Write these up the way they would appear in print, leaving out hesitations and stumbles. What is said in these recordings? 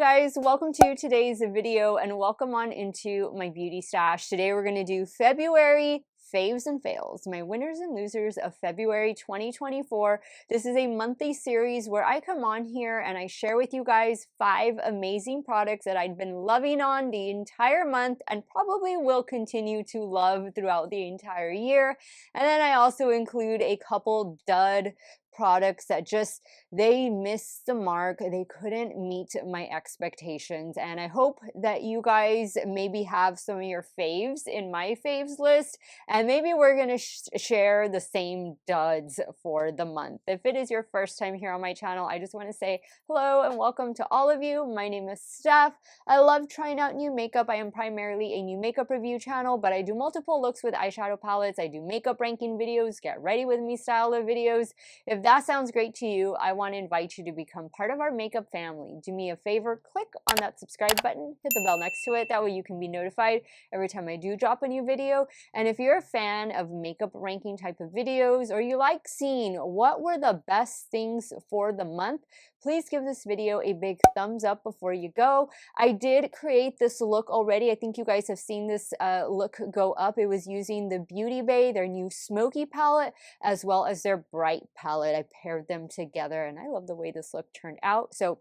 guys, welcome to today's video and welcome on into my beauty stash. Today we're going to do February faves and fails, my winners and losers of February 2024. This is a monthly series where I come on here and I share with you guys 5 amazing products that I've been loving on the entire month and probably will continue to love throughout the entire year. And then I also include a couple dud products that just they missed the mark. They couldn't meet my expectations, and I hope that you guys maybe have some of your faves in my faves list, and maybe we're gonna share the same duds for the month. If it is your first time here on my channel, I just want to say hello and welcome to all of you. My name is Steff. I love trying out new makeup. I am primarily a new makeup review channel, but I do multiple looks with eyeshadow palettes. I do makeup ranking videos, get ready with me style of videos. If that sounds great to you, I want to invite you to become part of our makeup family. Do me a favor, click on that subscribe button, hit the bell next to it. That way you can be notified every time I do drop a new video. And if you're a fan of makeup ranking type of videos, or you like seeing what were the best things for the month, please give this video a big thumbs up before you go. I did create this look already. I think you guys have seen this look go up. It was using the Beauty Bay, their new Smoky palette, as well as their Bright palette. I paired them together and I love the way this look turned out. So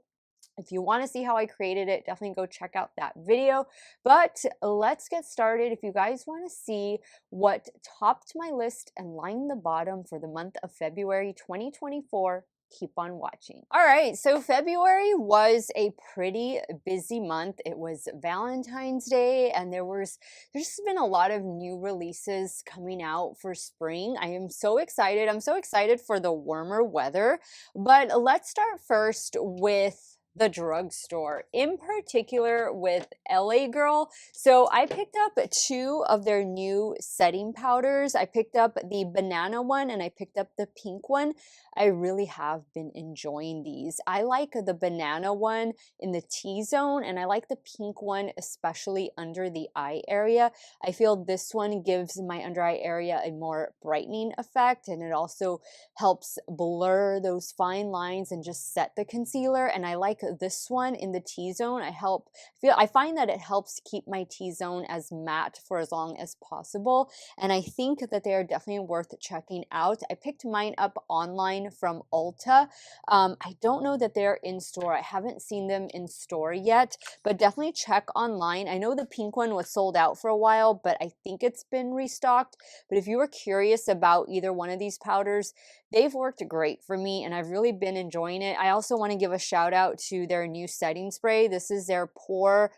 if you want to see how I created it, definitely go check out that video. But let's get started. If you guys want to see what topped my list and lined the bottom for the month of February 2024, keep on watching. All right, so February was a pretty busy month. It was Valentine's Day, and there's just been a lot of new releases coming out for spring. I am so excited. I'm so excited for the warmer weather. But let's start first with the drugstore, in particular with LA Girl. So I picked up 2 of their new setting powders. I picked up the banana one and I picked up the pink one. I really have been enjoying these. I like the banana one in the T-zone, and I like the pink one especially under the eye area. I feel this one gives my under eye area a more brightening effect, and it also helps blur those fine lines and just set the concealer. And I like this one in the T-zone. I find that it helps keep my T-zone as matte for as long as possible, and I think that they are definitely worth checking out. I picked mine up online from Ulta. I don't know that they're in store. I haven't seen them in store yet, but definitely check online. I know the pink one was sold out for a while, but I think it's been restocked. But if you were curious about either one of these powders, they've worked great for me and I've really been enjoying it. I also want to give a shout out to their new setting spray. This is their Pro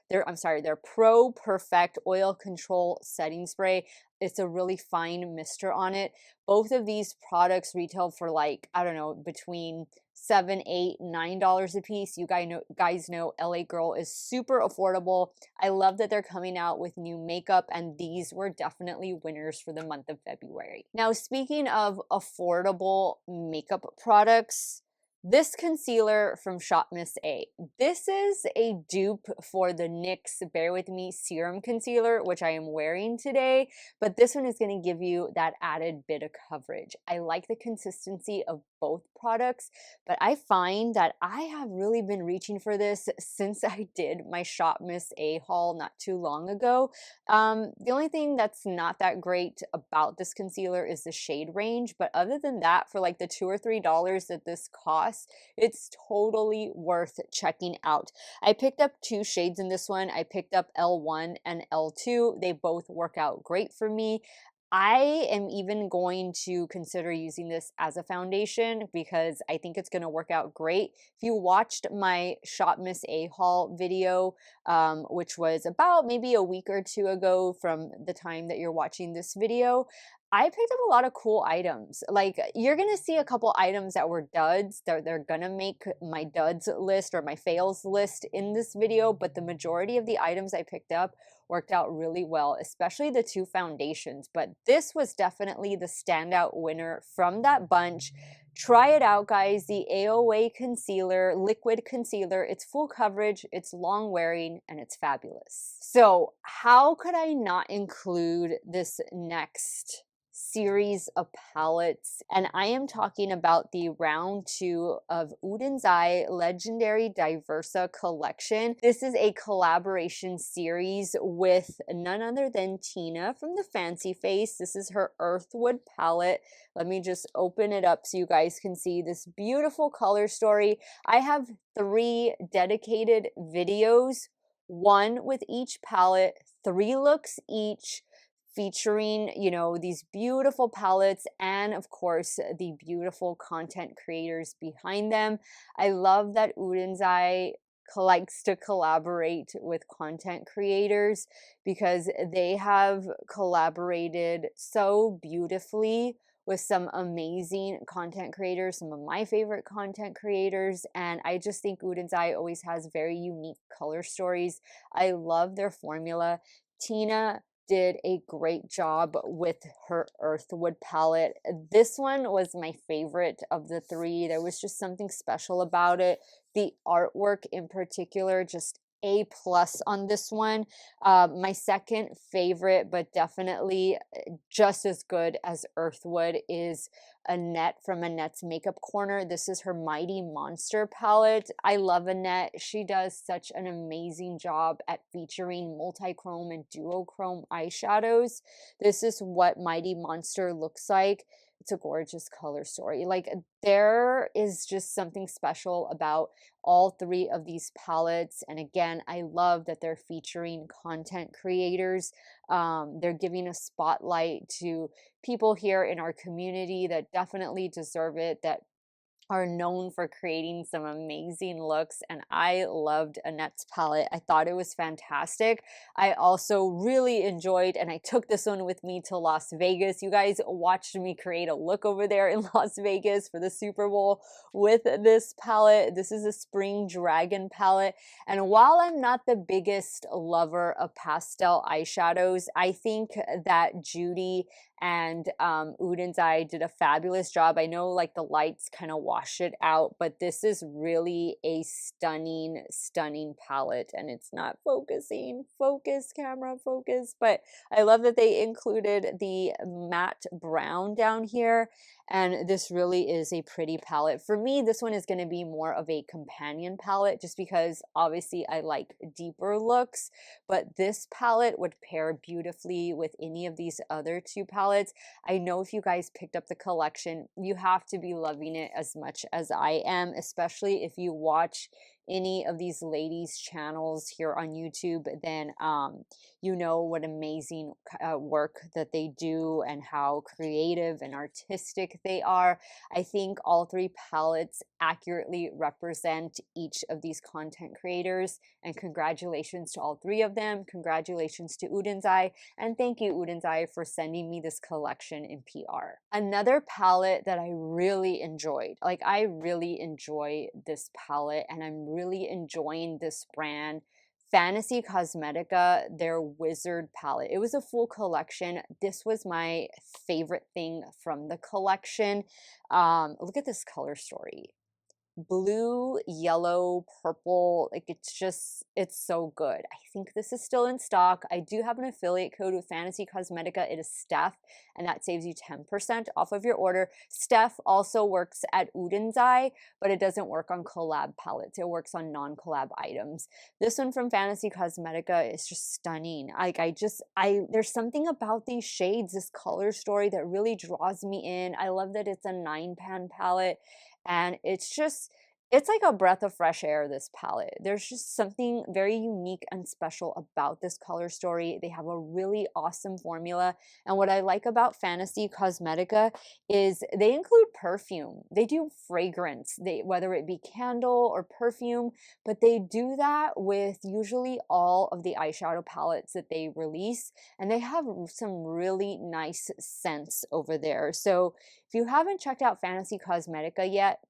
Perfect Oil Control Setting Spray. It's a really fine mister on it. Both of these products retail for like, I don't know, between $7, $8, $9 a piece. You guys know LA Girl is super affordable. I love that they're coming out with new makeup, and these were definitely winners for the month of February. Now, speaking of affordable makeup products, this concealer from Shop Miss A. This is a dupe for the NYX Bear With Me Serum Concealer, which I am wearing today, but this one is going to give you that added bit of coverage. I like the consistency of both products, but I find that I have really been reaching for this since I did my Shop Miss A haul not too long ago. The only thing that's not that great about this concealer is the shade range, but other than that, for like the $2 or $3 that this costs, it's totally worth checking out. I picked up 2 shades in this one. I picked up L1 and L2. They both work out great for me. I am even going to consider using this as a foundation because I think it's going to work out great. If you watched my Shop Miss A haul video, which was about maybe a week or 2 ago from the time that you're watching this video, I picked up a lot of cool items. Like, you're gonna see a couple items that were duds. They're gonna make my duds list or my fails list in this video, but the majority of the items I picked up worked out really well, especially the 2 foundations. But this was definitely the standout winner from that bunch. Try it out, guys. The AOA Concealer, liquid concealer. It's full coverage, it's long wearing, and it's fabulous. So how could I not include this next series of palettes, and I am talking about the round 2 of Uden's Eye Legendary Diversa collection. This is a collaboration series with none other than Tina from the Fancy Face. This is her Earthwood palette. Let me just open it up so you guys can see this beautiful color story. I have 3 dedicated videos, one with each palette, 3 looks each, featuring, you know, these beautiful palettes and of course the beautiful content creators behind them. I love that Uden's Eye likes to collaborate with content creators because they have collaborated so beautifully with some amazing content creators, some of my favorite content creators, and I just think Uden's Eye always has very unique color stories. I love their formula. Tina did a great job with her Earthwood palette. This one was my favorite of the 3. There was just something special about it. The artwork in particular, just A+ on this one. My second favorite, but definitely just as good as Earthwood, is Annette from Annette's Makeup Corner. This is her Mighty Monster palette. I love Annette. She does such an amazing job at featuring multichrome and duochrome eyeshadows. This is what Mighty Monster looks like. It's a gorgeous color story. Like, there is just something special about all 3 of these palettes. And again, I love that they're featuring content creators. They're giving a spotlight to people here in our community that definitely deserve it, that are known for creating some amazing looks, and I loved Annette's palette. I thought it was fantastic. I also really enjoyed, and I took this one with me to Las Vegas. You guys watched me create a look over there in Las Vegas for the Super Bowl with this palette. This is a Spring Dragon palette, and while I'm not the biggest lover of pastel eyeshadows, I think that Judy and Uden's Eye did a fabulous job. I know like the lights kind of wash it out, but this is really a stunning, stunning palette, and it's not focusing. Focus, camera, focus. But I love that they included the matte brown down here, and this really is a pretty palette. For me, this one is going to be more of a companion palette just because obviously I like deeper looks, but this palette would pair beautifully with any of these other 2 palettes. I know if you guys picked up the collection, you have to be loving it as much as I am, especially if you watch any of these ladies' channels here on YouTube, then you know what amazing work that they do and how creative and artistic they are. I think all 3 palettes accurately represent each of these content creators, and congratulations to all 3 of them. Congratulations to Uden's Eye, and thank you, Uden's Eye, for sending me this collection in PR. Another palette that I really enjoyed, like I really enjoy this palette, and I'm really enjoying this brand, Fantasy Cosmetica, their Wizard palette. It was a full collection. This was my favorite thing from the collection. Look at this color story. Blue, yellow, purple, like it's so good. I think this is still in stock. I do have an affiliate code with Fantasy Cosmetica. It is Steff, and that saves you 10% off of your order. Steff also works at Uden's Eye, but it doesn't work on collab palettes. It works on non-collab items. This one from Fantasy Cosmetica is just stunning. Like there's something about these shades, this color story, that really draws me in. I love that it's a 9-pan palette, and it's like a breath of fresh air, this palette. There's just something very unique and special about this color story. They have a really awesome formula, and what I like about Fantasy Cosmetica is they include perfume. They do fragrance, whether it be candle or perfume, but they do that with usually all of the eyeshadow palettes that they release, and they have some really nice scents over there. So if you haven't checked out Fantasy Cosmetica yet,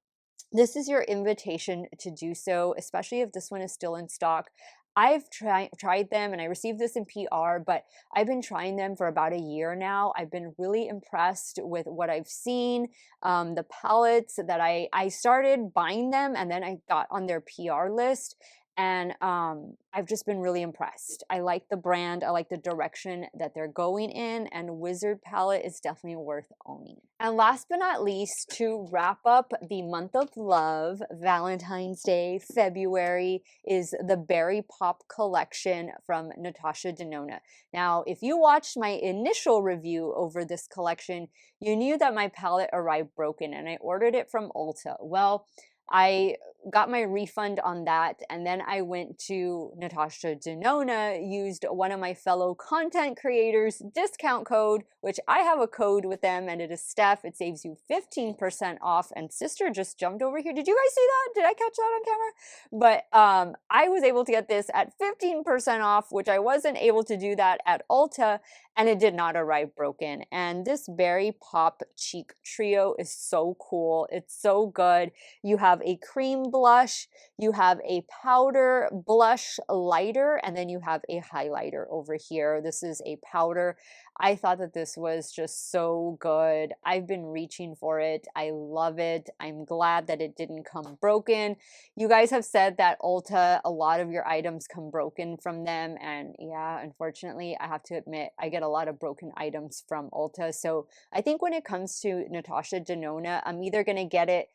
this is your invitation to do so, especially if this one is still in stock. I've tried them, and I received this in PR, but I've been trying them for about a year now. I've been really impressed with what I've seen. The palettes that I started buying them, and then I got on their PR list, and I've just been really impressed. I like the brand, I like the direction that they're going in, and Wizard palette is definitely worth owning. And last but not least, to wrap up the month of love, Valentine's Day, February, is the Berry Pop collection from Natasha Denona. Now, if you watched my initial review over this collection, you knew that my palette arrived broken and I ordered it from Ulta. Well, I got my refund on that, and then I went to Natasha Denona, used one of my fellow content creators discount code, which I have a code with them, and it is Steff. It saves you 15% off, and sister just jumped over here. Did you guys see that? Did I catch that on camera? But I was able to get this at 15% off, which I wasn't able to do that at Ulta, and it did not arrive broken. And this Berry Pop Cheek Trio is so cool. It's so good. You have a cream blush, you have a powder blush lighter, and then you have a highlighter over here. This is a powder. I thought that this was just so good. I've been reaching for it. I love it. I'm glad that it didn't come broken. You guys have said that Ulta, a lot of your items come broken from them. And yeah, unfortunately, I have to admit, I get a lot of broken items from Ulta. So I think when it comes to Natasha Denona, I'm either going to get it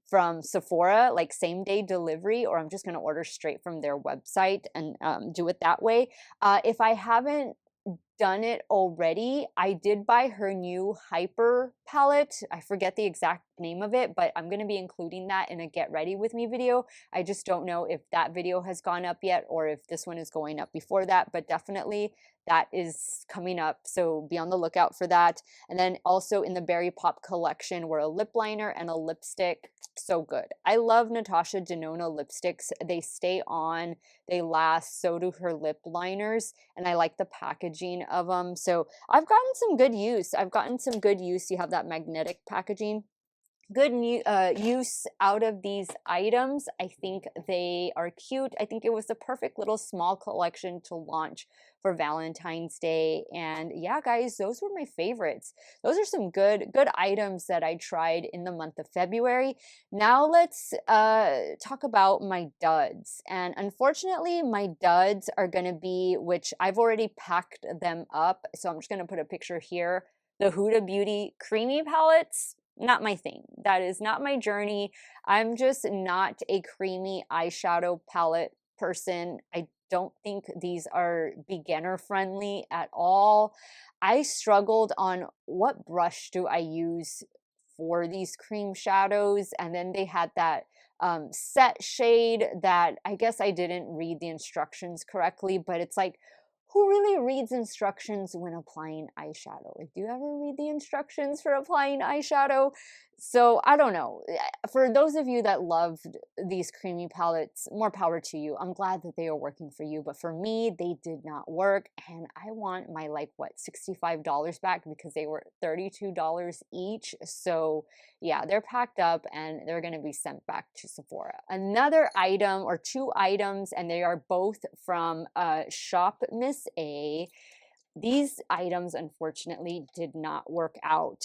from Sephora, like same day delivery, or I'm just going to order straight from their website and do it that way. If I haven't done it already, I did buy her new Hyper palette. I forget the exact name of it, but I'm going to be including that in a get ready with me video. I just don't know if that video has gone up yet or if this one is going up before that, but definitely that is coming up, so be on the lookout for that. And then also in the Berry Pop collection were a lip liner and a lipstick. So good. I love Natasha Denona lipsticks. They stay on, they last, so do her lip liners, and I like the packaging of them. So I've gotten some good use. You have that magnetic packaging. Good use out of these items. I think they are cute. I think it was the perfect little small collection to launch for Valentine's Day. And yeah, guys, those were my favorites. Those are some good items that I tried in the month of February. Now let's talk about my duds. And unfortunately, my duds are going to be, which I've already packed them up. So I'm just going to put a picture here. The Huda Beauty creamy palettes, not my thing. That is not my journey. I'm just not a creamy eyeshadow palette person. I don't think these are beginner friendly at all. I struggled on what brush do I use for these cream shadows, and then they had that set shade that I guess I didn't read the instructions correctly, but it's like, who really reads instructions when applying eyeshadow? Like, do you ever read the instructions for applying eyeshadow? So I don't know. For those of you that loved these creamy palettes, more power to you. I'm glad that they are working for you, but for me, they did not work, and I want my like what, $65 back because they were $32 each. So yeah, they're packed up and they're going to be sent back to Sephora. Another item or two items, and they are both from Shop Miss A. These items unfortunately did not work out.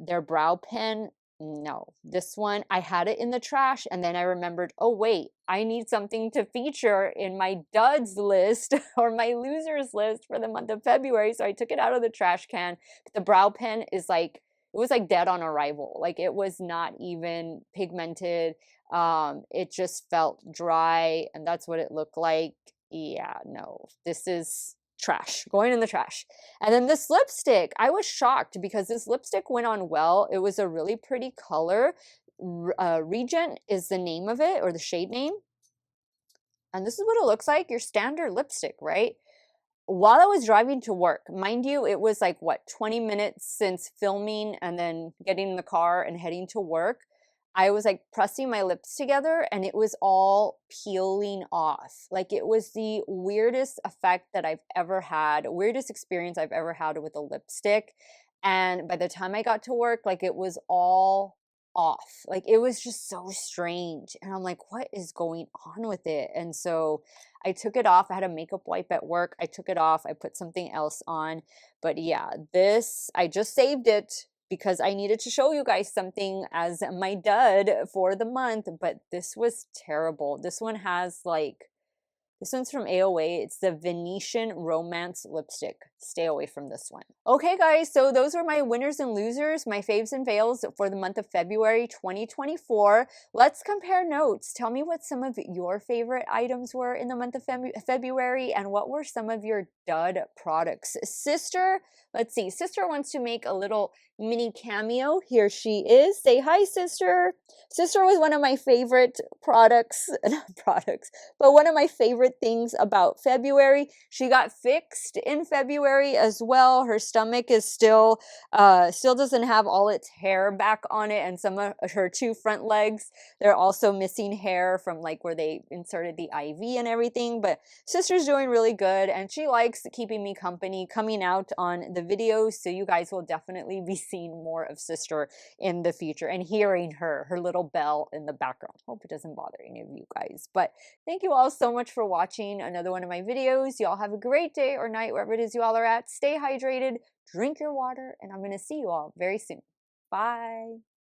Their brow pen, no. This one, I had it in the trash, and then I remembered, oh wait, I need something to feature in my duds list or my losers list for the month of February. So I took it out of the trash can. The brow pen is like, it was like dead on arrival. Like, it was not even pigmented. It just felt dry, and that's what it looked like. Yeah, no, this is trash, going in the trash. And then this lipstick, I was shocked because this lipstick went on well. It was a really pretty color. Regent is the name of it, or the shade name. And this is what it looks like, your standard lipstick, right? While I was driving to work, mind you, it was like what, 20 minutes since filming and then getting in the car and heading to work. I was like pressing my lips together and it was all peeling off. Like, it was the weirdest effect that I've ever had, weirdest experience I've ever had with a lipstick. And by the time I got to work, like, it was all off. Like, it was just so strange. And I'm like, what is going on with it? And so I took it off. I had a makeup wipe at work. I took it off. I put something else on. But yeah, this, I just saved it because I needed to show you guys something as my dud for the month. But this was terrible. This one has like This one's from AOA. It's the Venetian Romance Lipstick. Stay away from this one. Okay, guys, so those were my winners and losers, my faves and fails for the month of February 2024. Let's compare notes. Tell me what some of your favorite items were in the month of February, and what were some of your dud products. Sister, let's see. Sister wants to make a little mini cameo. Here she is. Say hi, sister. Sister was one of my favorite products, not products, but one of my favorite things about February. She got fixed in February as well. Her stomach is still doesn't have all its hair back on it, and some of her two front legs, they're also missing hair from like where they inserted the IV and everything. But sister's doing really good, and she likes keeping me company, coming out on the videos, so you guys will definitely be seeing more of sister in the future and hearing her little bell in the background. Hope it doesn't bother any of you guys. But thank you all so much for watching another one of my videos. Y'all have a great day or night wherever it is you all are at. Stay hydrated, drink your water, and I'm going to see you all very soon. Bye.